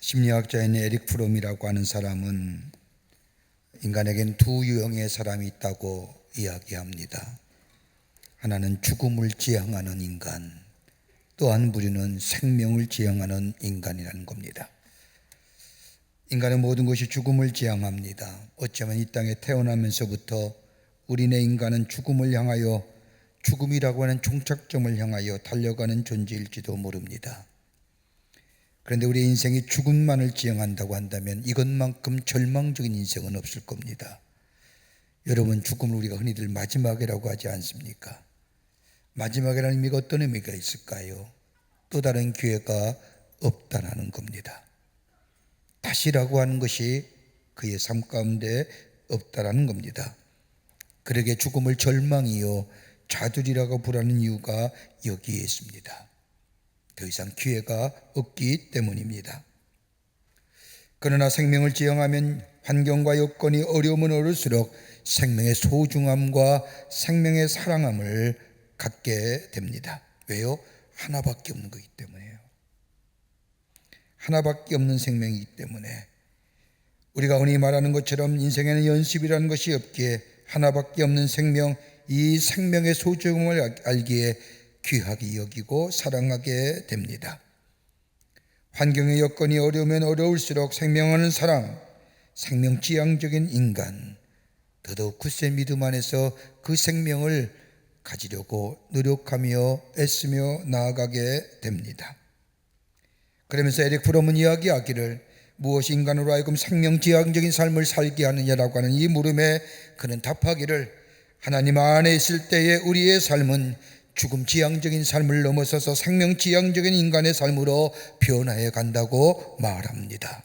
심리학자인 에릭 프롬이라고 하는 사람은 인간에겐 두 유형의 사람이 있다고 이야기합니다. 하나는 죽음을 지향하는 인간, 또 한 부류는 생명을 지향하는 인간이라는 겁니다. 인간의 모든 것이 죽음을 지향합니다. 어쩌면 이 땅에 태어나면서부터 우리네 인간은 죽음을 향하여, 죽음이라고 하는 종착점을 향하여 달려가는 존재일지도 모릅니다. 그런데 우리의 인생이 죽음만을 지향한다고 한다면 이것만큼 절망적인 인생은 없을 겁니다. 여러분, 죽음을 우리가 흔히들 마지막이라고 하지 않습니까? 마지막이라는 의미가 어떤 의미가 있을까요? 또 다른 기회가 없다는 겁니다. 다시라고 하는 것이 그의 삶 가운데 없다라는 겁니다. 그러게 죽음을 절망이요 좌절이라고 부르는 이유가 여기에 있습니다. 더 이상 기회가 없기 때문입니다. 그러나 생명을 지향하면 환경과 여건이 어려우면 어려울수록 생명의 소중함과 생명의 사랑함을 갖게 됩니다. 왜요? 하나밖에 없는 거기 때문에요. 하나밖에 없는 생명이기 때문에 우리가 흔히 말하는 것처럼 인생에는 연습이라는 것이 없기에 하나밖에 없는 생명, 이 생명의 소중함을 알기에 귀하게 여기고 사랑하게 됩니다. 환경의 여건이 어려우면 어려울수록 생명하는 사람, 생명지향적인 인간, 더더욱 굳세 믿음 안에서 그 생명을 가지려고 노력하며 애쓰며 나아가게 됩니다. 그러면서 에릭 프롬은 이야기하기를 무엇이 인간으로 하여금 생명지향적인 삶을 살게 하느냐라고 하는 이 물음에 그는 답하기를 하나님 안에 있을 때의 우리의 삶은 죽음 지향적인 삶을 넘어서서 생명 지향적인 인간의 삶으로 변화해 간다고 말합니다.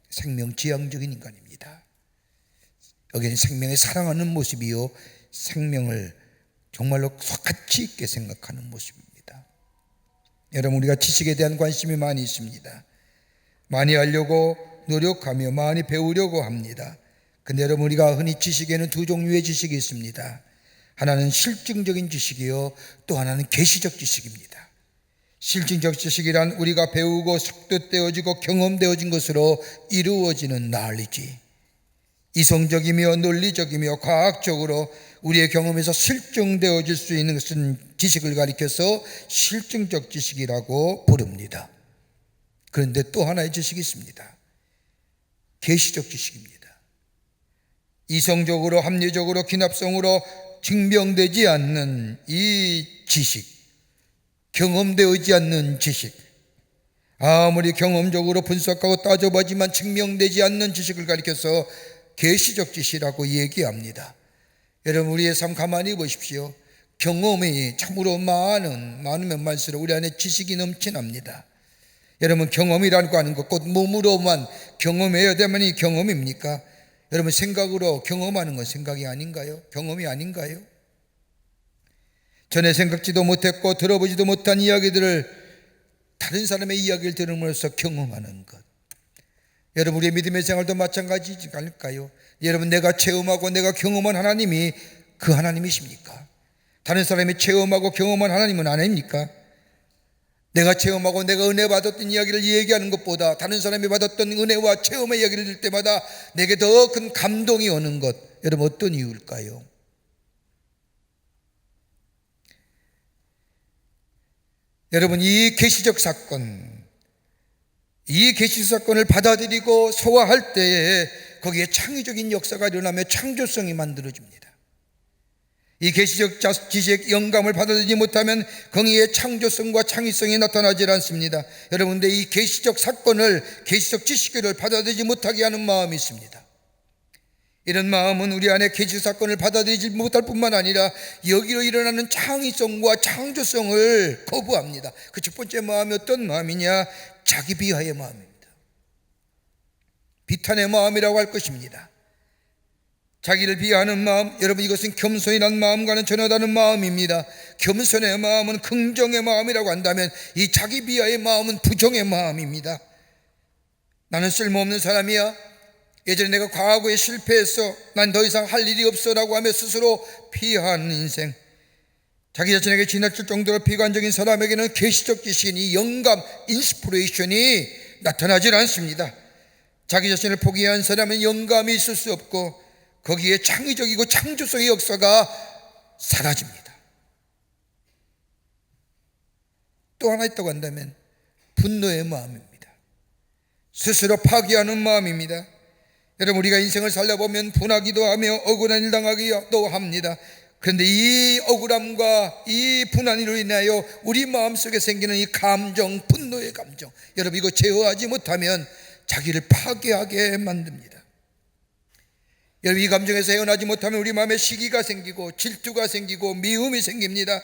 생명 지향적인 인간입니다. 여기는 생명의 사랑하는 모습이요, 생명을 정말로 가치 있게 생각하는 모습입니다. 여러분, 우리가 지식에 대한 관심이 많이 있습니다. 많이 알려고 노력하며 많이 배우려고 합니다. 근데 여러분, 우리가 흔히 지식에는 두 종류의 지식이 있습니다. 하나는 실증적인 지식이요, 또 하나는 계시적 지식입니다. 실증적 지식이란 우리가 배우고 습득되어지고 경험되어진 것으로 이루어지는 knowledge, 이성적이며 논리적이며 과학적으로 우리의 경험에서 실증되어질 수 있는 것은 지식을 가리켜서 실증적 지식이라고 부릅니다. 그런데 또 하나의 지식이 있습니다. 계시적 지식입니다. 이성적으로 합리적으로 기납성으로 증명되지 않는 이 지식, 경험되지 않는 지식, 아무리 경험적으로 분석하고 따져보지만 증명되지 않는 지식을 가리켜서 계시적 지식이라고 얘기합니다. 여러분, 우리의 삶 가만히 보십시오. 경험이 참으로 많으면 많을수록 우리 안에 지식이 넘쳐납니다. 여러분, 경험이라고 하는 것, 곧 몸으로만 경험해야 되면 이 경험입니까? 여러분, 생각으로 경험하는 건 생각이 아닌가요? 경험이 아닌가요? 전에 생각지도 못했고 들어보지도 못한 이야기들을 다른 사람의 이야기를 들음으로써 경험하는 것. 여러분, 우리의 믿음의 생활도 마찬가지지 않을까요? 여러분, 내가 체험하고 내가 경험한 하나님이 그 하나님이십니까? 다른 사람이 체험하고 경험한 하나님은 아닙니까? 내가 체험하고 내가 은혜 받았던 이야기를 얘기하는 것보다 다른 사람이 받았던 은혜와 체험의 이야기를 들을 때마다 내게 더 큰 감동이 오는 것, 여러분, 어떤 이유일까요? 여러분, 이 계시적 사건을 받아들이고 소화할 때에 거기에 창의적인 역사가 일어나며 창조성이 만들어집니다. 이 계시적 지식, 영감을 받아들이지 못하면 거기에 창조성과 창의성이 나타나지 않습니다. 여러분, 근데 이 계시적 사건을, 계시적 지식을 받아들이지 못하게 하는 마음이 있습니다. 이런 마음은 우리 안에 계시적 사건을 받아들이지 못할 뿐만 아니라 여기로 일어나는 창의성과 창조성을 거부합니다. 그 첫 번째 마음이 어떤 마음이냐? 자기 비하의 마음입니다. 비탄의 마음이라고 할 것입니다. 자기를 비하하는 마음, 여러분, 이것은 겸손이라는 마음과는 전혀 다른 마음입니다. 겸손의 마음은 긍정의 마음이라고 한다면 이 자기 비하의 마음은 부정의 마음입니다. 나는 쓸모없는 사람이야, 예전에 내가 과거에 실패했어, 난 더 이상 할 일이 없어 라고 하며 스스로 비하하는 인생, 자기 자신에게 지나칠 정도로 비관적인 사람에게는 계시적 지식인 이 영감, 인스피레이션이 나타나질 않습니다. 자기 자신을 포기한 사람은 영감이 있을 수 없고 거기에 창의적이고 창조성의 역사가 사라집니다. 또 하나 있다고 한다면 분노의 마음입니다. 스스로 파괴하는 마음입니다. 여러분, 우리가 인생을 살려보면 분하기도 하며 억울한 일 당하기도 합니다. 그런데 이 억울함과 이 분한으로 인하여 우리 마음속에 생기는 이 감정, 분노의 감정, 여러분 이거 제어하지 못하면 자기를 파괴하게 만듭니다. 여러분, 이 감정에서 헤어나지 못하면 우리 마음에 시기가 생기고 질투가 생기고 미움이 생깁니다.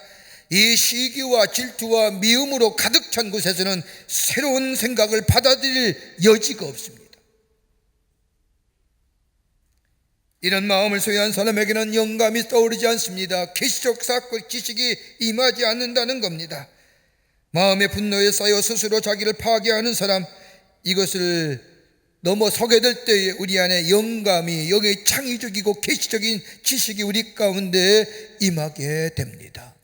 이 시기와 질투와 미움으로 가득 찬 곳에서는 새로운 생각을 받아들일 여지가 없습니다. 이런 마음을 소유한 사람에게는 영감이 떠오르지 않습니다. 계시적 사건 지식이 임하지 않는다는 겁니다. 마음의 분노에 쌓여 스스로 자기를 파괴하는 사람, 이것을 넘어서게 될 때에 우리 안에 영감이, 여기에 창의적이고 계시적인 지식이 우리 가운데 임하게 됩니다.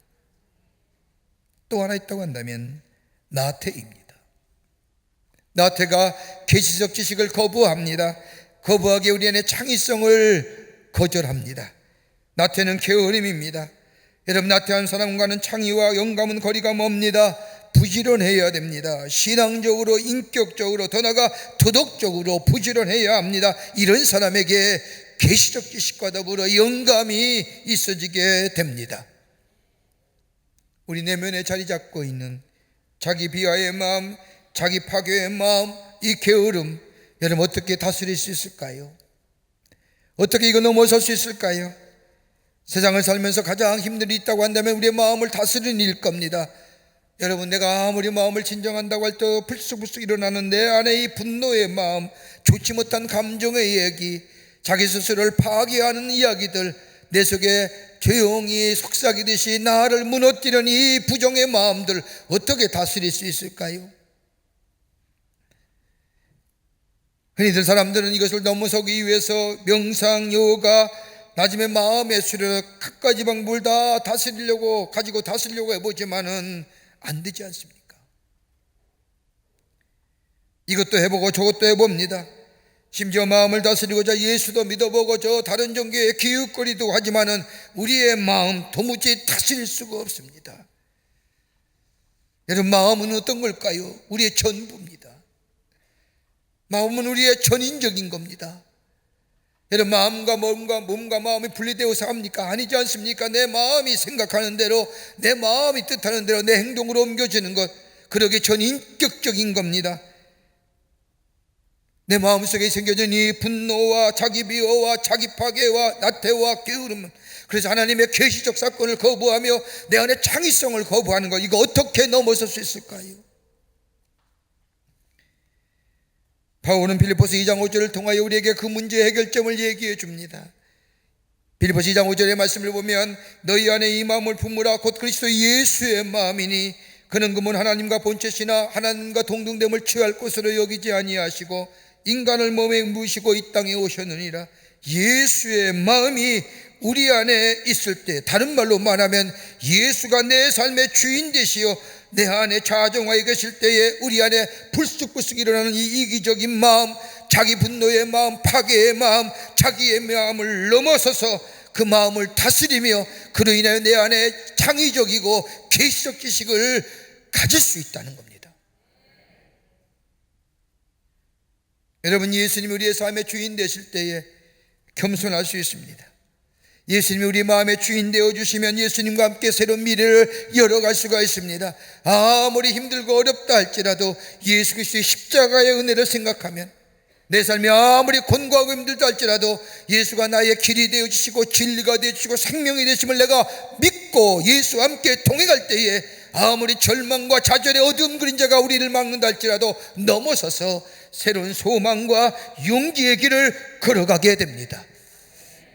또 하나 있다고 한다면 나태입니다. 나태가 계시적 지식을 거부합니다. 거부하기에 우리 안에 창의성을 거절합니다. 나태는 게으름입니다. 여러분, 나태한 사람과는 창의와 영감은 거리가 멉니다. 부지런해야 됩니다. 신앙적으로, 인격적으로, 더 나아가 도덕적으로 부지런해야 합니다. 이런 사람에게 계시적 지식과 더불어 영감이 있어지게 됩니다. 우리 내면에 자리 잡고 있는 자기 비하의 마음, 자기 파괴의 마음, 이 게으름, 여러분 어떻게 다스릴 수 있을까요? 어떻게 이거 넘어설 수 있을까요? 세상을 살면서 가장 힘든 일이 있다고 한다면 우리의 마음을 다스리는 일일 겁니다. 여러분, 내가 아무리 마음을 진정한다고 할 때 불쑥불쑥 일어나는 내 안에 이 분노의 마음, 좋지 못한 감정의 얘기, 자기 스스로를 파괴하는 이야기들, 내 속에 조용히 속삭이듯이 나를 무너뜨리는 이 부정의 마음들 어떻게 다스릴 수 있을까요? 흔히들 사람들은 이것을 넘어서기 위해서 명상, 요가, 나중에 마음의 수련을 갖가지 방법을 다 다스리려고 가지고 다스리려고 해보지만은 안 되지 않습니까? 이것도 해보고 저것도 해봅니다. 심지어 마음을 다스리고자 예수도 믿어보고 저 다른 종교에 기웃거리도 하지만은 우리의 마음 도무지 다스릴 수가 없습니다. 여러분, 마음은 어떤 걸까요? 우리의 전부입니다. 마음은 우리의 전인적인 겁니다. 여러분, 마음과 몸과 마음이 분리되어서 합니까? 아니지 않습니까? 내 마음이 생각하는 대로, 내 마음이 뜻하는 대로 내 행동으로 옮겨지는 것, 그러게 전인격적인 겁니다. 내 마음속에 생겨진 이 분노와 자기 비호와 자기 파괴와 나태와 게으름은, 그래서 하나님의 계시적 사건을 거부하며 내 안에 창의성을 거부하는 것, 이거 어떻게 넘어설 수 있을까요? 바울은 빌립보서 2장 5절을 통하여 우리에게 그 문제 해결점을 얘기해 줍니다. 빌립보서 2장 5절의 말씀을 보면 너희 안에 이 마음을 품으라 곧 그리스도 예수의 마음이니 그는 그분 하나님과 본체시나 하나님과 동등됨을 취할 것으로 여기지 아니하시고 인간을 몸에 무시고 이 땅에 오셨느니라. 예수의 마음이 우리 안에 있을 때, 다른 말로 말하면 예수가 내 삶의 주인 되시어 내 안에 좌정하여 계실 때에 우리 안에 불쑥불쑥 일어나는 이 이기적인 마음, 자기 분노의 마음, 파괴의 마음, 자기의 마음을 넘어서서 그 마음을 다스리며 그로 인하여 내 안에 창의적이고 계시적 지식을 가질 수 있다는 겁니다. 여러분, 예수님이 우리의 삶의 주인 되실 때에 겸손할 수 있습니다. 예수님이 우리 마음의 주인 되어주시면 예수님과 함께 새로운 미래를 열어갈 수가 있습니다. 아무리 힘들고 어렵다 할지라도 예수 그리스도의 십자가의 은혜를 생각하면, 내 삶이 아무리 곤고하고 힘들다 할지라도 예수가 나의 길이 되어주시고 진리가 되어주시고 생명이 되심을 내가 믿고 예수와 함께 동행할 때에 아무리 절망과 좌절의 어두운 그림자가 우리를 막는다 할지라도 넘어서서 새로운 소망과 용기의 길을 걸어가게 됩니다.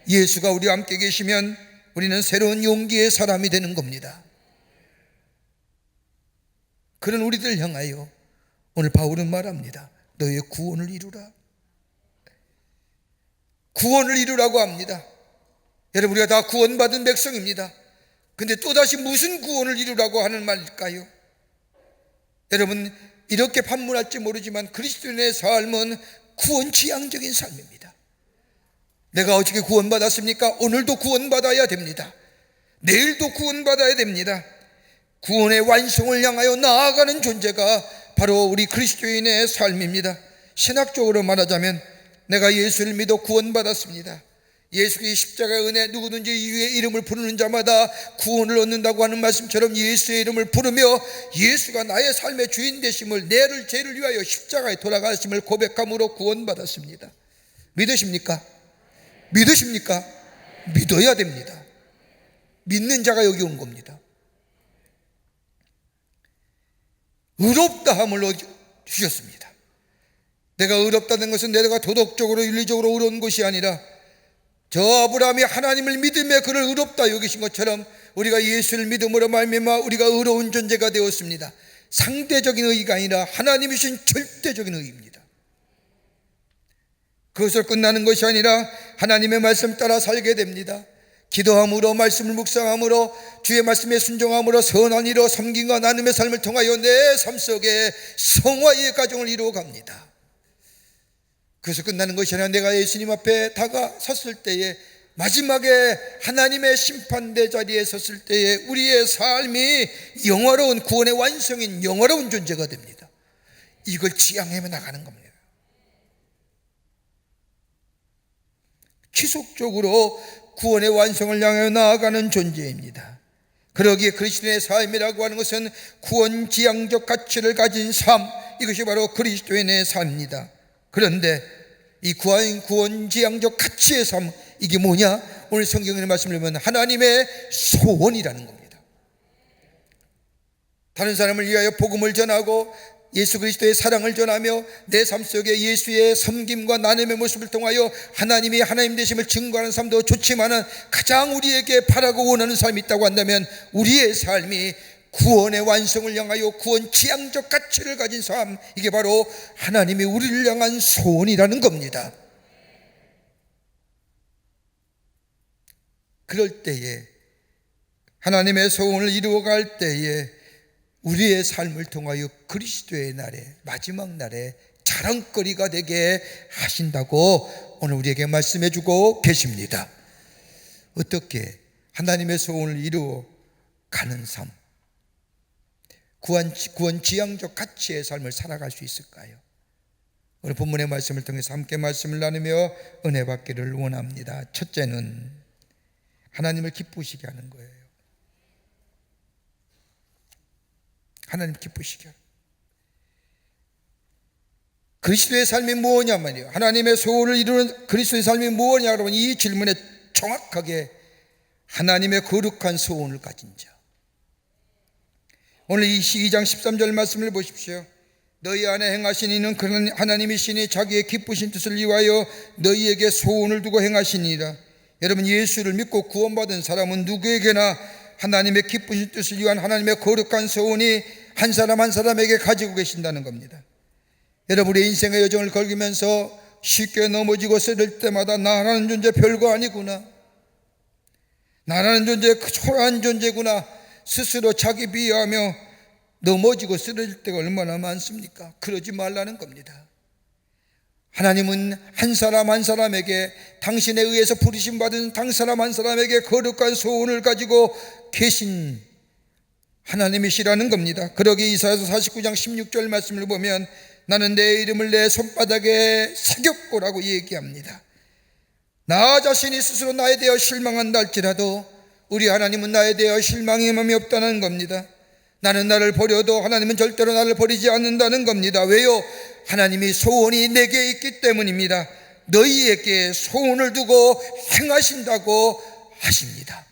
예수가 우리와 함께 계시면 우리는 새로운 용기의 사람이 되는 겁니다. 그런 우리들 향하여 오늘 바울은 말합니다. 너의 구원을 이루라. 구원을 이루라고 합니다. 여러분, 우리가 다 구원받은 백성입니다. 근데 또다시 무슨 구원을 이루라고 하는 말일까요? 여러분, 이렇게 판문할지 모르지만 그리스도인의 삶은 구원지향적인 삶입니다. 내가 어떻게 구원받았습니까? 오늘도 구원받아야 됩니다. 내일도 구원받아야 됩니다. 구원의 완성을 향하여 나아가는 존재가 바로 우리 그리스도인의 삶입니다. 신학적으로 말하자면 내가 예수를 믿어 구원받았습니다. 예수의 십자가의 은혜, 누구든지 이의 이름을 부르는 자마다 구원을 얻는다고 하는 말씀처럼 예수의 이름을 부르며 예수가 나의 삶의 주인 되심을, 내를 죄를 위하여 십자가에 돌아가심을 고백함으로 구원받았습니다. 믿으십니까? 믿으십니까? 믿어야 됩니다. 믿는 자가 여기 온 겁니다. 의롭다함을 주셨습니다. 내가 의롭다는 것은 내가 도덕적으로 윤리적으로 의로운 것이 아니라 저 아브라함이 하나님을 믿음에 그를 의롭다 여기신 것처럼 우리가 예수를 믿음으로 말미암아 우리가 의로운 존재가 되었습니다. 상대적인 의의가 아니라 하나님이 주신 절대적인 의의입니다. 그것을 끝나는 것이 아니라 하나님의 말씀 따라 살게 됩니다. 기도함으로, 말씀을 묵상함으로, 주의 말씀에 순종함으로, 선한 일로 섬김과 나눔의 삶을 통하여 내 삶 속에 성화의 가정을 이루어 갑니다. 그래서 끝나는 것이 아니라 내가 예수님 앞에 다가섰을 때에, 마지막에 하나님의 심판대 자리에 섰을 때에 우리의 삶이 영화로운, 구원의 완성인 영화로운 존재가 됩니다. 이걸 지향해 나가는 겁니다. 지속적으로 구원의 완성을 향해 나아가는 존재입니다. 그러기에 그리스도의 삶이라고 하는 것은 구원지향적 가치를 가진 삶, 이것이 바로 그리스도인의 삶입니다. 그런데 이 구원지향적 가치의 삶, 이게 뭐냐? 오늘 성경의 말씀을 보면 하나님의 소원이라는 겁니다. 다른 사람을 위하여 복음을 전하고 예수 그리스도의 사랑을 전하며 내 삶 속에 예수의 섬김과 나눔의 모습을 통하여 하나님이 하나님 되심을 증거하는 삶도 좋지만은 가장 우리에게 바라고 원하는 삶이 있다고 한다면 우리의 삶이 구원의 완성을 향하여 구원 지향적 가치를 가진 삶, 이게 바로 하나님이 우리를 향한 소원이라는 겁니다. 그럴 때에, 하나님의 소원을 이루어갈 때에 우리의 삶을 통하여 그리스도의 날에, 마지막 날에 자랑거리가 되게 하신다고 오늘 우리에게 말씀해 주고 계십니다. 어떻게 하나님의 소원을 이루어 가는 삶, 구원 지향적 가치의 삶을 살아갈 수 있을까요? 오늘 본문의 말씀을 통해서 함께 말씀을 나누며 은혜 받기를 원합니다. 첫째는 하나님을 기쁘시게 하는 거예요. 하나님 기쁘시게 하는. 그리스도의 삶이 무엇이냐 말이에요. 하나님의 소원을 이루는 그리스도의 삶이 무엇이냐 그러면 이 질문에 정확하게 하나님의 거룩한 소원을 가진 자. 오늘 이 2장 13절 말씀을 보십시오. 너희 안에 행하신 이는 하나님이시니 자기의 기쁘신 뜻을 위하여 너희에게 소원을 두고 행하시니라. 여러분, 예수를 믿고 구원받은 사람은 누구에게나 하나님의 기쁘신 뜻을 위한 하나님의 거룩한 소원이 한 사람 한 사람에게 가지고 계신다는 겁니다. 여러분, 우리 인생의 여정을 걸으면서 쉽게 넘어지고 쓰러질 때마다 나라는 존재 별거 아니구나, 나라는 존재 초라한 존재구나, 스스로 자기 비하하며 넘어지고 쓰러질 때가 얼마나 많습니까? 그러지 말라는 겁니다. 하나님은 한 사람 한 사람에게, 당신에 의해서 부르심 받은 한 사람 한 사람에게 거룩한 소원을 가지고 계신 하나님이시라는 겁니다. 그러기에 이사야서 49장 16절 말씀을 보면 나는 내 이름을 내 손바닥에 새겼고라고 얘기합니다. 나 자신이 스스로 나에 대하여 실망한다 할지라도 우리 하나님은 나에 대하여 실망의 마음이 없다는 겁니다. 나는 나를 버려도 하나님은 절대로 나를 버리지 않는다는 겁니다. 왜요? 하나님이 소원이 내게 있기 때문입니다. 너희에게 소원을 두고 행하신다고 하십니다.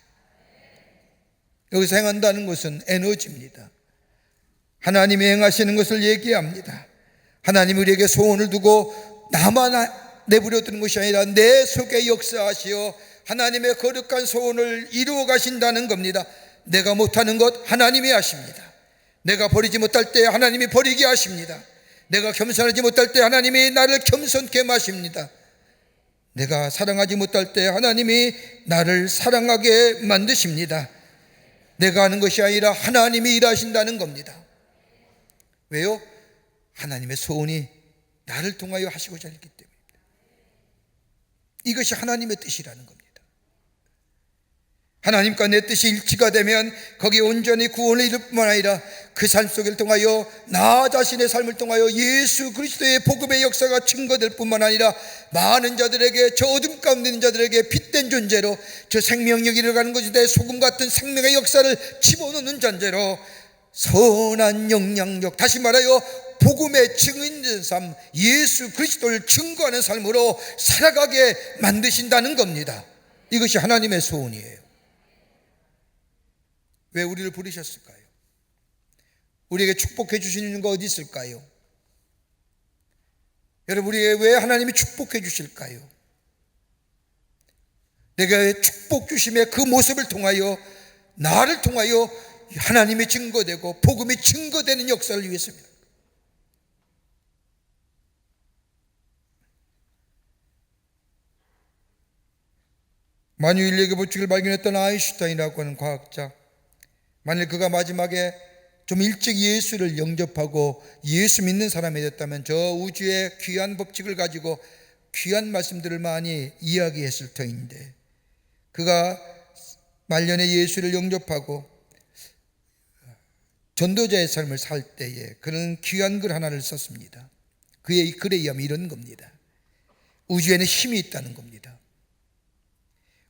여기서 행한다는 것은 에너지입니다. 하나님이 행하시는 것을 얘기합니다. 하나님이 우리에게 소원을 두고 나만 내버려 두는 것이 아니라 내 속에 역사하시어 하나님의 거룩한 소원을 이루어 가신다는 겁니다. 내가 못하는 것 하나님이 하십니다. 내가 버리지 못할 때 하나님이 버리게 하십니다. 내가 겸손하지 못할 때 하나님이 나를 겸손케 하십니다. 내가 사랑하지 못할 때 하나님이 나를 사랑하게 만드십니다. 내가 하는 것이 아니라 하나님이 일하신다는 겁니다. 왜요? 하나님의 소원이 나를 통하여 하시고자 했기 때문입니다. 이것이 하나님의 뜻이라는 겁니다. 하나님과 내 뜻이 일치가 되면 거기에 온전히 구원을 이룰 뿐만 아니라 그 삶 속을 통하여 나 자신의 삶을 통하여 예수 그리스도의 복음의 역사가 증거될 뿐만 아니라 많은 자들에게, 저 어둠 가운데 있는 자들에게 빛된 존재로, 저 생명력이 일어가는 것에 소금 같은 생명의 역사를 집어넣는 존재로 선한 영향력, 다시 말하여 복음의 증인된 삶, 예수 그리스도를 증거하는 삶으로 살아가게 만드신다는 겁니다. 이것이 하나님의 소원이에요. 왜 우리를 부르셨을까요? 우리에게 축복해 주시는 거 어디 있을까요? 여러분, 우리에게 왜 하나님이 축복해 주실까요? 내가 축복 주심의 그 모습을 통하여, 나를 통하여 하나님이 증거되고 복음이 증거되는 역사를 위해서입니다. 만유인력의 법칙을 발견했던 아인슈타인이라고 하는 과학자, 만일 그가 마지막에 좀 일찍 예수를 영접하고 예수 믿는 사람이 됐다면 저 우주의 귀한 법칙을 가지고 귀한 말씀들을 많이 이야기했을 터인데, 그가 말년에 예수를 영접하고 전도자의 삶을 살 때에 그는 귀한 글 하나를 썼습니다. 그의 글에 의하면 이런 겁니다. 우주에는 힘이 있다는 겁니다.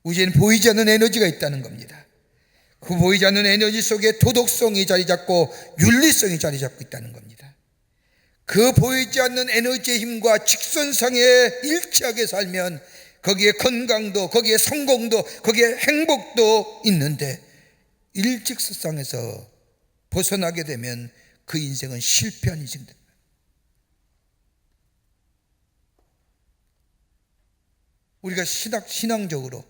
우주에는 보이지 않는 에너지가 있다는 겁니다. 그 보이지 않는 에너지 속에 도덕성이 자리 잡고 윤리성이 자리 잡고 있다는 겁니다. 그 보이지 않는 에너지의 힘과 직선상에 일치하게 살면 거기에 건강도, 거기에 성공도, 거기에 행복도 있는데, 일직선상에서 벗어나게 되면 그 인생은 실패한 인생이 됩니다. 우리가 신앙적으로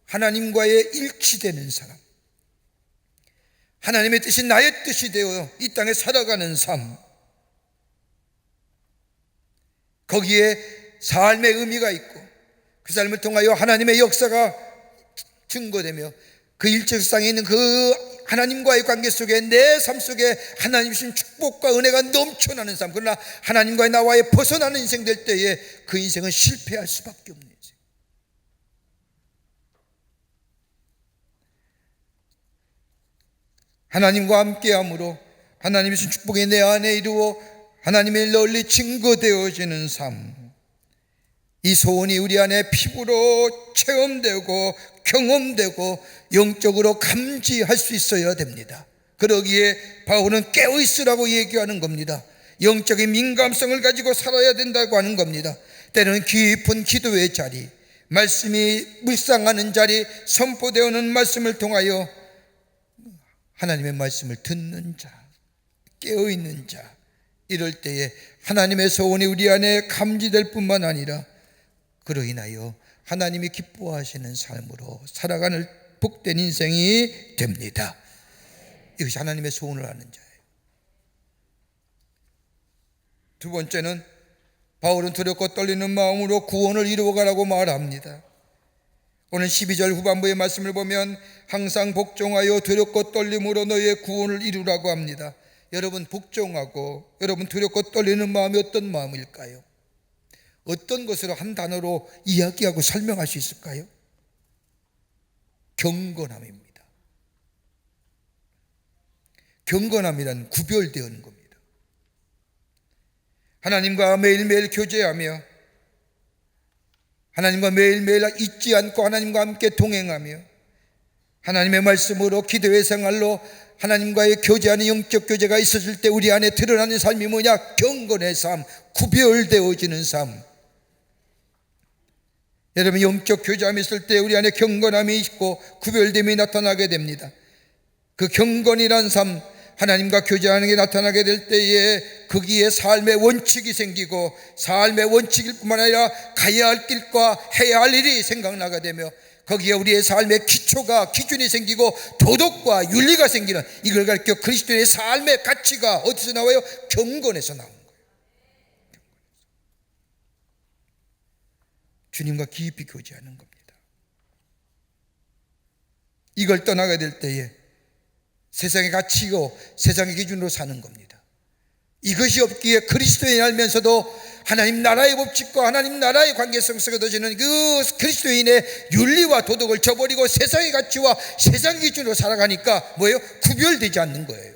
하나님과의 일치되는 사람, 하나님의 뜻이 나의 뜻이 되어 이 땅에 살아가는 삶, 거기에 삶의 의미가 있고 그 삶을 통하여 하나님의 역사가 증거되며 그 일체상에 있는 그 하나님과의 관계 속에 내 삶 속에 하나님 주신 축복과 은혜가 넘쳐나는 삶, 그러나 하나님과의 나와의 벗어나는 인생 될 때에 그 인생은 실패할 수밖에 없는 인생. 하나님과 함께함으로 하나님의 주신 축복이 내 안에 이루어 하나님의 널리 증거되어지는 삶, 이 소원이 우리 안에 피부로 체험되고 경험되고 영적으로 감지할 수 있어야 됩니다. 그러기에 바울은 깨어있으라고 얘기하는 겁니다. 영적인 민감성을 가지고 살아야 된다고 하는 겁니다. 때로는 깊은 기도의 자리, 말씀이 묵상하는 자리, 선포되어오는 말씀을 통하여 하나님의 말씀을 듣는 자, 깨어있는 자, 이럴 때에 하나님의 소원이 우리 안에 감지될 뿐만 아니라 그로 인하여 하나님이 기뻐하시는 삶으로 살아가는 복된 인생이 됩니다. 이것이 하나님의 소원을 아는 자예요. 두 번째는 바울은 두렵고 떨리는 마음으로 구원을 이루어가라고 말합니다. 오늘 12절 후반부의 말씀을 보면 항상 복종하여 두렵고 떨림으로 너의 구원을 이루라고 합니다. 여러분, 복종하고 여러분 두렵고 떨리는 마음이 어떤 마음일까요? 어떤 것으로 한 단어로 이야기하고 설명할 수 있을까요? 경건함입니다. 경건함이란 구별되는 겁니다. 하나님과 매일매일 교제하며 하나님과 매일매일 잊지 않고 하나님과 함께 동행하며 하나님의 말씀으로 기도의 생활로 하나님과의 교제하는 영적 교제가 있었을 때 우리 안에 드러나는 삶이 뭐냐? 경건의 삶, 구별되어지는 삶. 여러분, 영적 교제함이 있을 때 우리 안에 경건함이 있고 구별됨이 나타나게 됩니다. 그 경건이란 삶, 하나님과 교제하는 게 나타나게 될 때에 거기에 삶의 원칙이 생기고 삶의 원칙일 뿐만 아니라 가야 할 길과 해야 할 일이 생각나게 되며 거기에 우리의 삶의 기초가, 기준이 생기고 도덕과 윤리가 생기는, 이걸 가리켜 그리스도인의 삶의 가치가 어디서 나와요? 경건에서 나오는 거예요. 주님과 깊이 교제하는 겁니다. 이걸 떠나게 될 때에 세상의 가치고 세상의 기준으로 사는 겁니다. 이것이 없기에 그리스도인 알면서도 하나님 나라의 법칙과 하나님 나라의 관계성 속에 둬지는 그 그리스도인의 윤리와 도덕을 저버리고 세상의 가치와 세상 기준으로 살아가니까 뭐예요? 구별되지 않는 거예요.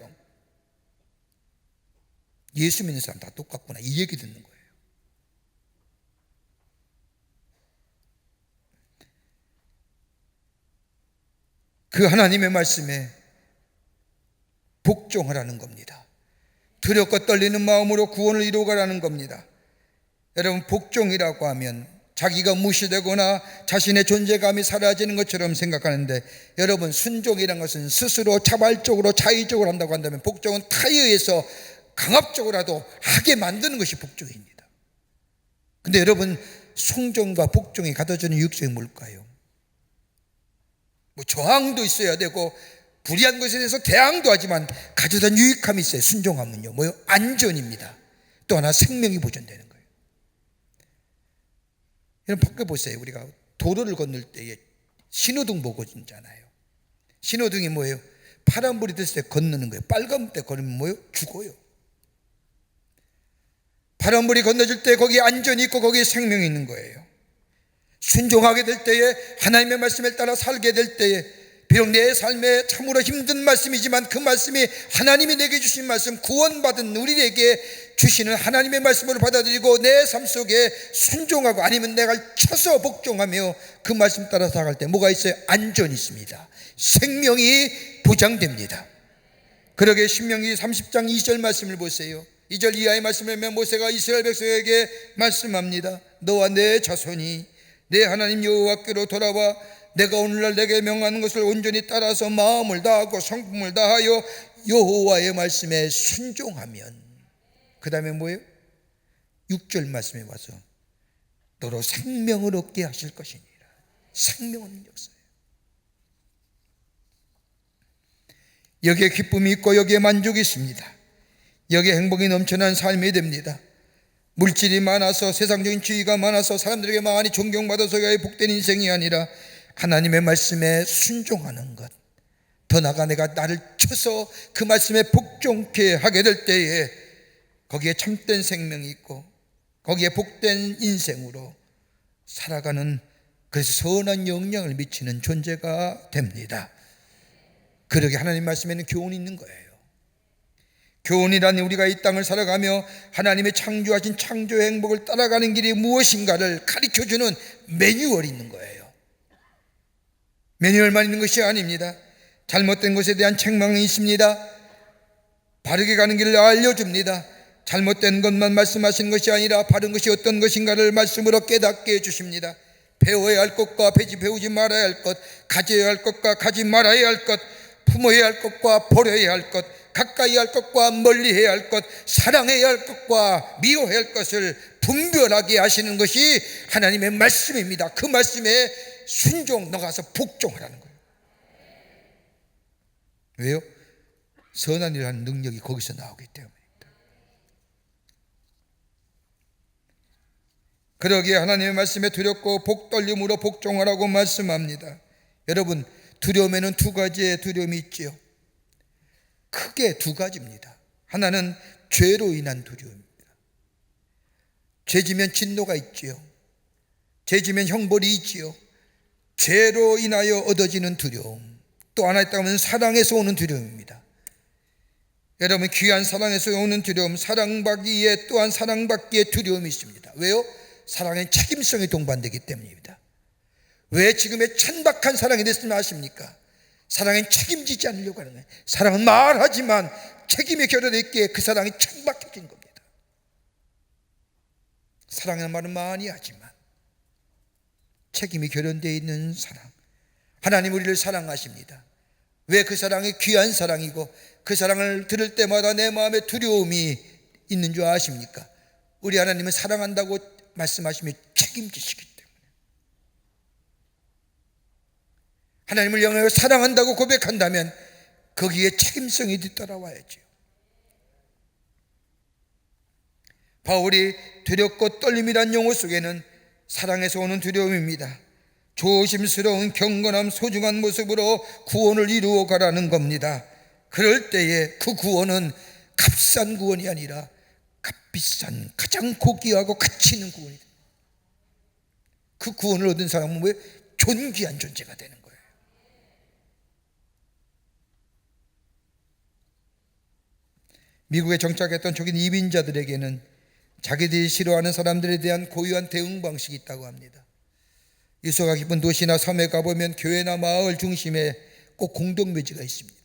예수 믿는 사람 다 똑같구나, 이 얘기 듣는 거예요. 그 하나님의 말씀에 복종하라는 겁니다. 두렵고 떨리는 마음으로 구원을 이루어가라는 겁니다. 여러분, 복종이라고 하면 자기가 무시되거나 자신의 존재감이 사라지는 것처럼 생각하는데, 여러분, 순종이라는 것은 스스로 자발적으로 자의적으로 한다고 한다면, 복종은 타에 의해서 강압적으로라도 하게 만드는 것이 복종입니다. 근데 여러분, 순종과 복종이 가져주는 유익성이 뭘까요? 뭐 저항도 있어야 되고 불의한 것에 대해서 대항도 하지만 가져다 유익함이 있어요. 순종하면요, 뭐요? 안전입니다. 또 하나 생명이 보존되는 거예요. 여러분, 밖에 보세요. 우리가 도로를 건널 때에 신호등 보고 있잖아요. 신호등이 뭐예요? 파란불이 됐을 때 건너는 거예요. 빨간불 때 걸으면 뭐예요? 죽어요. 파란불이 건너질 때 거기에 안전이 있고 거기에 생명이 있는 거예요. 순종하게 될 때에, 하나님의 말씀에 따라 살게 될 때에, 비록 내 삶에 참으로 힘든 말씀이지만 그 말씀이 하나님이 내게 주신 말씀, 구원받은 우리에게 주시는 하나님의 말씀으로 받아들이고 내 삶 속에 순종하고, 아니면 내가 쳐서 복종하며 그 말씀 따라 살아갈 때 뭐가 있어요? 안전이 있습니다. 생명이 보장됩니다. 그러게 신명기 30장 2절 말씀을 보세요. 2절 이하의 말씀을 보면 모세가 이스라엘 백성에게 말씀합니다. 너와 내 자손이 내 하나님 여호와께로 돌아와 내가 오늘날 내게 명하는 것을 온전히 따라서 마음을 다하고 성품을 다하여 여호와의 말씀에 순종하면, 그 다음에 뭐예요? 6절 말씀에 와서 너로 생명을 얻게 하실 것이니라. 생명은 역사예요. 여기에 기쁨이 있고 여기에 만족이 있습니다. 여기에 행복이 넘쳐난 삶이 됩니다. 물질이 많아서, 세상적인 지위가 많아서 사람들에게 많이 존경받아서야 복된 인생이 아니라 하나님의 말씀에 순종하는 것, 더 나아가 내가 나를 쳐서 그 말씀에 복종케 하게 될 때에 거기에 참된 생명이 있고 거기에 복된 인생으로 살아가는, 그래서 선한 영향을 미치는 존재가 됩니다. 그러게 하나님 말씀에는 교훈이 있는 거예요. 교훈이란 우리가 이 땅을 살아가며 하나님의 창조하신 창조의 행복을 따라가는 길이 무엇인가를 가르쳐주는 매뉴얼이 있는 거예요. 매뉴얼만 있는 것이 아닙니다. 잘못된 것에 대한 책망이 있습니다. 바르게 가는 길을 알려줍니다. 잘못된 것만 말씀하시는 것이 아니라 바른 것이 어떤 것인가를 말씀으로 깨닫게 해주십니다. 배워야 할 것과 배우지 말아야 할 것, 가져야 할 것과 가지 말아야 할 것, 품어야 할 것과 버려야 할 것, 가까이 할 것과 멀리 해야 할 것, 사랑해야 할 것과 미워해야 할 것을 분별하게 하시는 것이 하나님의 말씀입니다. 그 말씀에 순종, 너가서 복종하라는 거예요. 왜요? 선한 일하는 능력이 거기서 나오기 때문입니다. 그러기에 하나님의 말씀에 두렵고 복떨림으로 복종하라고 말씀합니다. 여러분, 두려움에는 두 가지의 두려움이 있지요. 크게 두 가지입니다. 하나는 죄로 인한 두려움입니다. 죄지면 진노가 있지요. 죄지면 형벌이 있지요. 죄로 인하여 얻어지는 두려움, 또 하나 있다고 하면 사랑에서 오는 두려움입니다. 여러분, 귀한 사랑에서 오는 두려움, 사랑받기에 또한 사랑받기에 두려움이 있습니다. 왜요? 사랑엔 책임성이 동반되기 때문입니다. 왜 지금의 천박한 사랑이 됐으면 아십니까? 사랑은 책임지지 않으려고 하는 거예요. 사랑은 말하지만 책임이 결여되어 있기에 그 사랑이 천박해진 겁니다. 사랑이라는 말은 많이 하지만 책임이 결연되어 있는 사랑. 하나님 우리를 사랑하십니다. 왜? 그 사랑이 귀한 사랑이고 그 사랑을 들을 때마다 내 마음에 두려움이 있는 줄 아십니까? 우리 하나님은 사랑한다고 말씀하시며 책임지시기 때문에, 하나님을 향하여 사랑한다고 고백한다면 거기에 책임성이 뒤따라와야죠. 바울이 두렵고 떨림이란 용어 속에는 사랑에서 오는 두려움입니다. 조심스러운 경건함, 소중한 모습으로 구원을 이루어 가라는 겁니다. 그럴 때에 그 구원은 값싼 구원이 아니라 비싼 가장 고귀하고 가치 있는 구원이 됩니다. 그 구원을 얻은 사람은 왜 존귀한 존재가 되는 거예요. 미국에 정착했던 초기 이민자들에게는 자기들이 싫어하는 사람들에 대한 고유한 대응 방식이 있다고 합니다. 유서가 깊은 도시나 섬에 가보면 교회나 마을 중심에 꼭 공동묘지가 있습니다.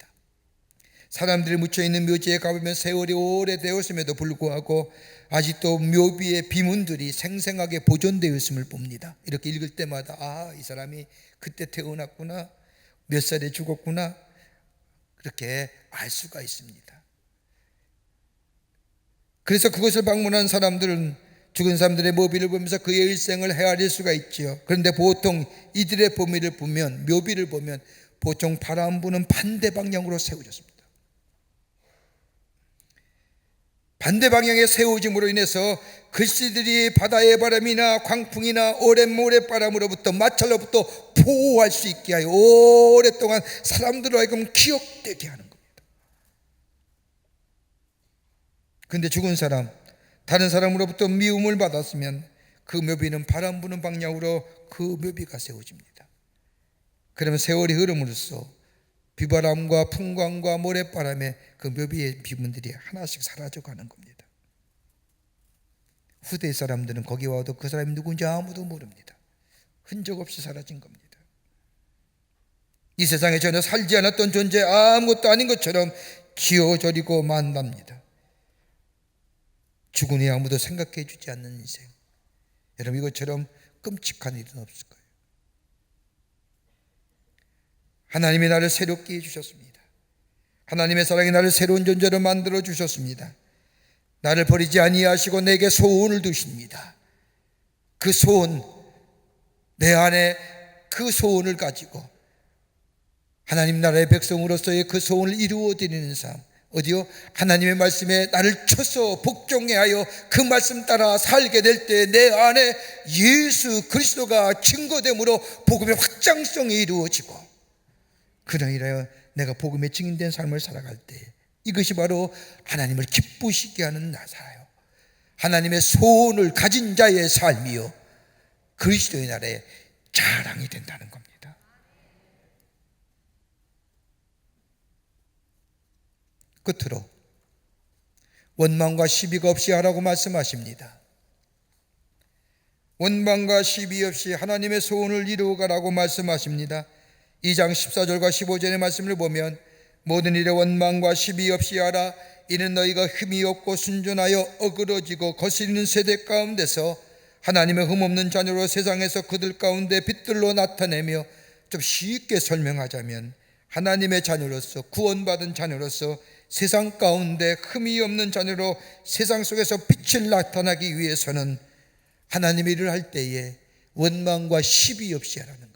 사람들이 묻혀있는 묘지에 가보면 세월이 오래되었음에도 불구하고 아직도 묘비의 비문들이 생생하게 보존되어 있음을 봅니다. 이렇게 읽을 때마다 이 사람이 그때 태어났구나, 몇 살에 죽었구나, 그렇게 알 수가 있습니다. 그래서 그것을 방문한 사람들은 죽은 사람들의 묘비를 보면서 그의 일생을 헤아릴 수가 있지요. 그런데 보통 이들의 묘비를 보면 보통 바람 부는 반대 방향으로 세워졌습니다. 반대 방향에 세워짐으로 인해서 글씨들이 바다의 바람이나 광풍이나 오랜 모래바람으로부터 마찰로부터 보호할 수 있게 하여 오랫동안 사람들로 하여금 기억되게 하는 겁니다. 그런데 죽은 사람, 다른 사람으로부터 미움을 받았으면 그 묘비는 바람 부는 방향으로 그 묘비가 세워집니다. 그러면 세월이 흐름으로써 비바람과 풍광과 모래바람에 그 묘비의 비문들이 하나씩 사라져가는 겁니다. 후대 사람들은 거기 와도 그 사람이 누군지 아무도 모릅니다. 흔적 없이 사라진 겁니다. 이 세상에 전혀 살지 않았던 존재, 아무것도 아닌 것처럼 기어져리고 만납니다. 죽은 후에 아무도 생각해 주지 않는 인생, 여러분 이것처럼 끔찍한 일은 없을 거예요. 하나님이 나를 새롭게 해주셨습니다. 하나님의 사랑이 나를 새로운 존재로 만들어 주셨습니다. 나를 버리지 아니하시고 내게 소원을 두십니다. 그 소원, 내 안에 그 소원을 가지고 하나님 나라의 백성으로서의 그 소원을 이루어드리는 삶, 어디요? 하나님의 말씀에 나를 쳐서 복종해 하여 그 말씀 따라 살게 될 때 내 안에 예수 그리스도가 증거됨으로 복음의 확장성이 이루어지고, 그러하여 내가 복음의 증인된 삶을 살아갈 때 이것이 바로 하나님을 기쁘시게 하는 나사요, 하나님의 소원을 가진 자의 삶이요 그리스도의 나라의 자랑이 된다는 겁니다. 끝으로 원망과 시비가 없이 하라고 말씀하십니다. 원망과 시비 없이 하나님의 소원을 이루어가라고 말씀하십니다. 2장 14절과 15절의 말씀을 보면 모든 일에 원망과 시비 없이 하라. 이는 너희가 흠이 없고 순전하여 어그러지고 거스리는 세대 가운데서 하나님의 흠없는 자녀로 세상에서 그들 가운데 빛들로 나타내며, 좀 쉽게 설명하자면 하나님의 자녀로서, 구원받은 자녀로서 세상 가운데 흠이 없는 자녀로 세상 속에서 빛을 나타나기 위해서는 하나님의 일을 할 때에 원망과 시비 없이 하라는 거예요.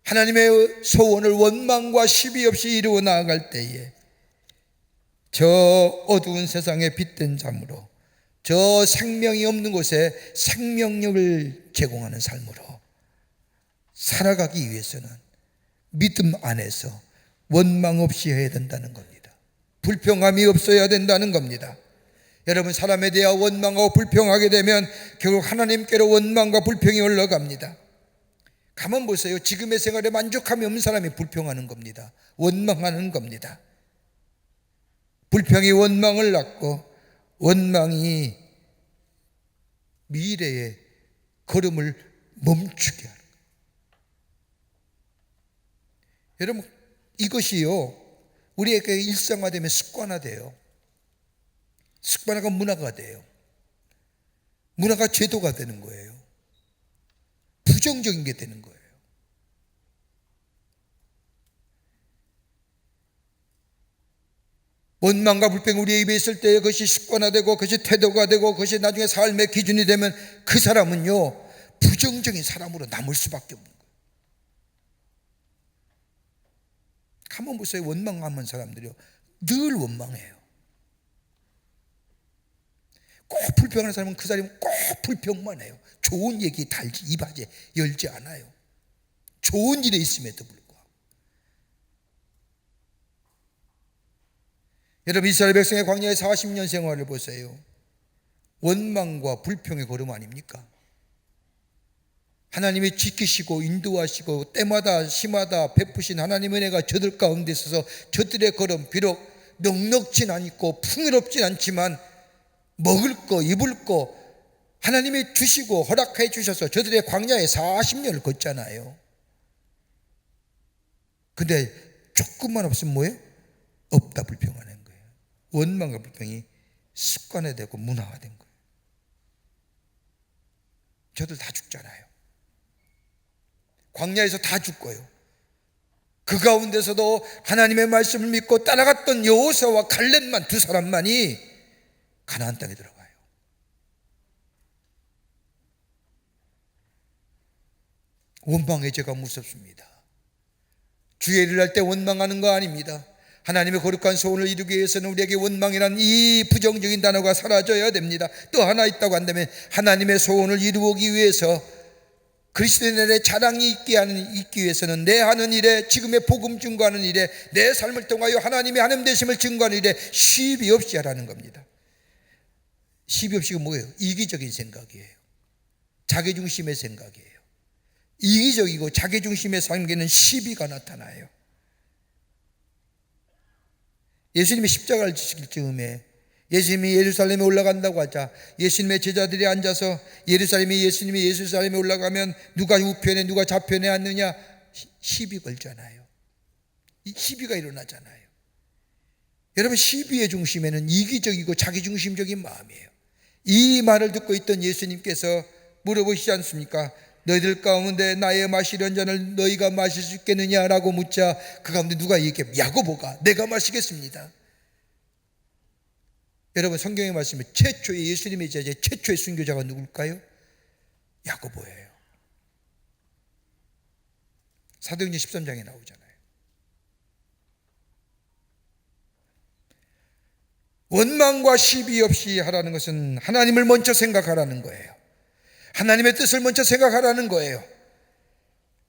하나님의 소원을 원망과 시비 없이 이루어 나아갈 때에 저 어두운 세상에 빛된 삶으로, 저 생명이 없는 곳에 생명력을 제공하는 삶으로 살아가기 위해서는 믿음 안에서 원망 없이 해야 된다는 겁니다. 불평함이 없어야 된다는 겁니다. 여러분, 사람에 대해 원망하고 불평하게 되면 결국 하나님께로 원망과 불평이 올라갑니다. 가만 보세요. 지금의 생활에 만족함이 없는 사람이 불평하는 겁니다. 원망하는 겁니다. 불평이 원망을 낳고 원망이 미래의 걸음을 멈추게 하는 거예요. 여러분, 이것이요 우리에게 일상화되면 습관화돼요. 습관화가 문화가 돼요. 문화가 제도가 되는 거예요. 부정적인 게 되는 거예요. 원망과 불평이 우리의 입에 있을 때 그것이 습관화되고 그것이 태도가 되고 그것이 나중에 삶의 기준이 되면 그 사람은요 부정적인 사람으로 남을 수밖에 없는 거예요. 한번 보세요. 원망하는 사람들이요 늘 원망해요. 꼭 불평하는 사람은 그 사람은 꼭 불평만 해요. 좋은 얘기 달지 입하지 열지 않아요. 좋은 일에 있음에도 불구하고. 여러분, 이스라엘 백성의 광야의 40년 생활을 보세요. 원망과 불평의 걸음 아닙니까? 하나님이 지키시고 인도하시고 때마다 시마다 베푸신 하나님의 은혜가 저들 가운데 있어서 저들의 걸음, 비록 넉넉진 않고 풍요롭진 않지만 먹을 거 입을 거 하나님이 주시고 허락해 주셔서 저들의 광야에 40년을 걷잖아요. 근데 조금만 없으면 뭐예요? 없다 불평하는 거예요. 원망과 불평이 습관화되고 문화화된 거예요. 저들 다 죽잖아요. 광야에서 다 죽고요. 그 가운데서도 하나님의 말씀을 믿고 따라갔던 여호수아와 갈렙만 두 사람만이 가나안 땅에 들어가요. 원망의 죄가 무섭습니다. 주의 일을 할 때 원망하는 거 아닙니다. 하나님의 거룩한 소원을 이루기 위해서는 우리에게 원망이란 이 부정적인 단어가 사라져야 됩니다. 또 하나 있다고 한다면 하나님의 소원을 이루기 위해서 그리스도의 날에 자랑이 있기 위해서는 내 하는 일에, 지금의 복음 증거하는 일에, 내 삶을 통하여 하나님의 하나님 되심을 증거하는 일에 시비 없이 하라는 겁니다. 시비 없이가 뭐예요? 이기적인 생각이에요. 자기중심의 생각이에요. 이기적이고 자기중심의 삶에는 시비가 나타나요. 예수님이 십자가를 지실 즈음에 예수님이 예루살렘에 올라간다고 하자 예수님의 제자들이 앉아서 예수님이 예루살렘에 올라가면 누가 우편에 누가 좌편에 앉느냐 시비 걸잖아요. 이 시비가 일어나잖아요. 여러분, 시비의 중심에는 이기적이고 자기중심적인 마음이에요. 이 말을 듣고 있던 예수님께서 물어보시지 않습니까? 너희들 가운데 나의 마시려는 잔을 너희가 마실 수 있겠느냐라고 묻자 그 가운데 누가 얘기해? 야고보가 내가 마시겠습니다. 여러분, 성경에 말씀에 최초의 예수님의 제자 최초의 순교자가 누굴까요? 야고보예요. 사도행전 13장에 나오잖아요. 원망과 시비 없이 하라는 것은 하나님을 먼저 생각하라는 거예요. 하나님의 뜻을 먼저 생각하라는 거예요.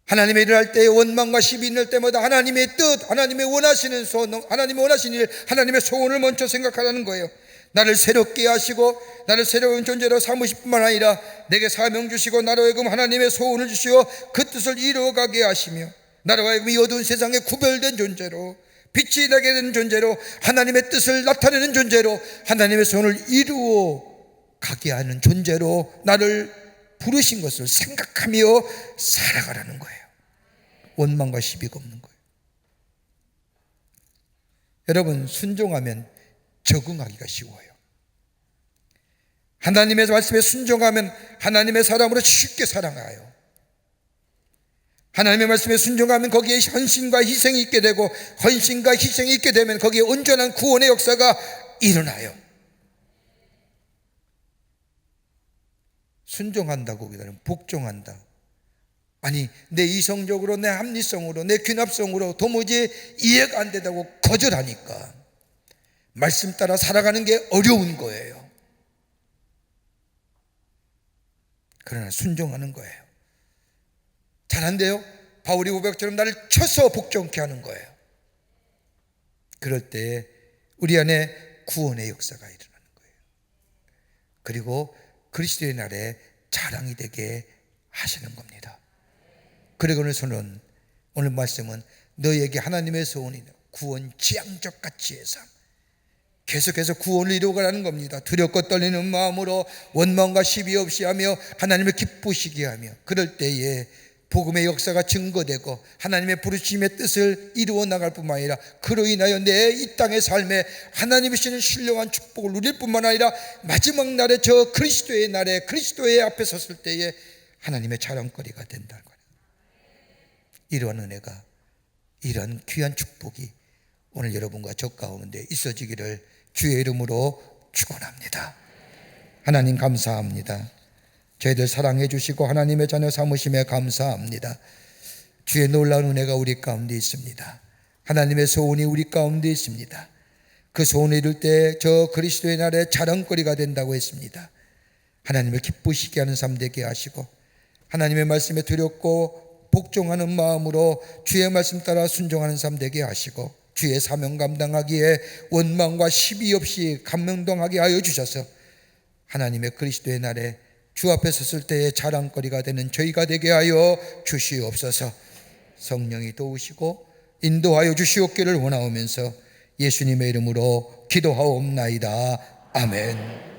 하나님의 일을 할 때 원망과 시비 있는 때마다 하나님의 뜻, 하나님의 원하시는 소원, 하나님의 원하시는 일, 하나님의 소원을 먼저 생각하라는 거예요. 나를 새롭게 하시고 나를 새로운 존재로 삼으실 뿐만 아니라 내게 사명 주시고 나로 하여금 하나님의 소원을 주시어 그 뜻을 이루어가게 하시며 나로 하여금 이 어두운 세상에 구별된 존재로 빛이 나게 되는 존재로 하나님의 뜻을 나타내는 존재로 하나님의 소원을 이루어 가게 하는 존재로 나를 부르신 것을 생각하며 살아가라는 거예요. 원망과 시비가 없는 거예요. 여러분, 순종하면 적응하기가 쉬워요. 하나님의 말씀에 순종하면 하나님의 사람으로 쉽게 살아가요. 하나님의 말씀에 순종하면 거기에 헌신과 희생이 있게 되고 헌신과 희생이 있게 되면 거기에 온전한 구원의 역사가 일어나요. 순종한다고 보다는 복종한다. 아니, 내 이성적으로, 내 합리성으로, 내 귀납성으로 도무지 이해가 안 되다고 거절하니까 말씀 따라 살아가는 게 어려운 거예요. 그러나 순종하는 거예요. 잘한대요. 바울이 고백처럼 나를 쳐서 복종케 하는 거예요. 그럴 때 우리 안에 구원의 역사가 일어나는 거예요. 그리고 그리스도의 날에 자랑이 되게 하시는 겁니다. 그리고 오늘 말씀은 너희에게 하나님의 소원이 구원 지향적 가치의 삶, 계속해서 구원을 이루어가라는 겁니다. 두렵고 떨리는 마음으로 원망과 시비 없이 하며 하나님을 기쁘시게 하며 그럴 때에 복음의 역사가 증거되고 하나님의 부르심의 뜻을 이루어 나갈 뿐만 아니라 그로 인하여 내 이 땅의 삶에 하나님이 주시는 신령한 축복을 누릴 뿐만 아니라 마지막 날에 저 그리스도의 날에 그리스도의 앞에 섰을 때에 하나님의 자랑거리가 된다는 거예요. 이러한 은혜가, 이러한 귀한 축복이 오늘 여러분과 저 가운데 있어지기를 주의 이름으로 축원합니다. 하나님 감사합니다. 저희들 사랑해 주시고 하나님의 자녀 삼으심에 감사합니다. 주의 놀라운 은혜가 우리 가운데 있습니다. 하나님의 소원이 우리 가운데 있습니다. 그 소원을 이룰 때 저 그리스도의 날에 자랑거리가 된다고 했습니다. 하나님을 기쁘시게 하는 삶 되게 하시고 하나님의 말씀에 두렵고 복종하는 마음으로 주의 말씀 따라 순종하는 삶 되게 하시고 주의 사명 감당하기에 원망과 시비 없이 감명동하게 하여 주셔서 하나님의 그리스도의 날에 주 앞에 섰을 때의 자랑거리가 되는 저희가 되게 하여 주시옵소서. 성령이 도우시고 인도하여 주시옵기를 원하오면서 예수님의 이름으로 기도하옵나이다. 아멘.